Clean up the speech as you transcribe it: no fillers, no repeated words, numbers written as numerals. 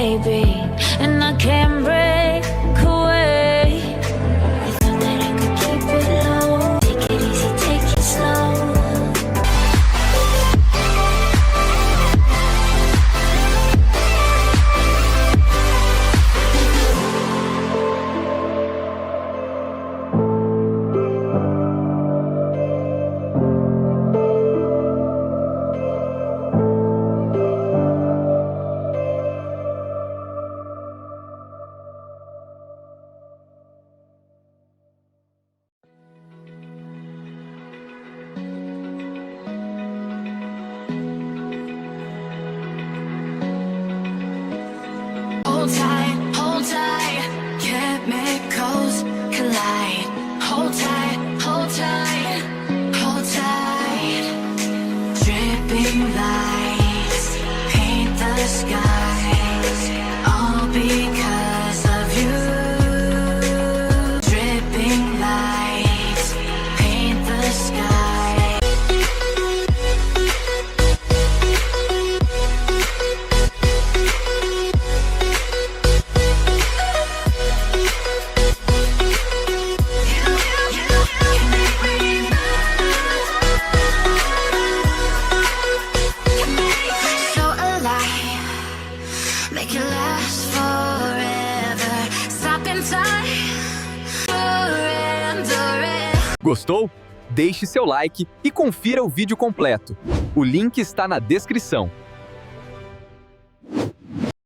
baby, and I can't break away. You thought that I could keep it low. Take it easy, take it slow. Hold tight, chemicals collide. Hold tight, hold tight, hold tight. Dripping lights paint the skies, all because of you. Dripping lights paint the sky. Make it last forever. Stop in time. Surrender. Gostou? Deixe seu like e confira o vídeo completo. O link está na descrição.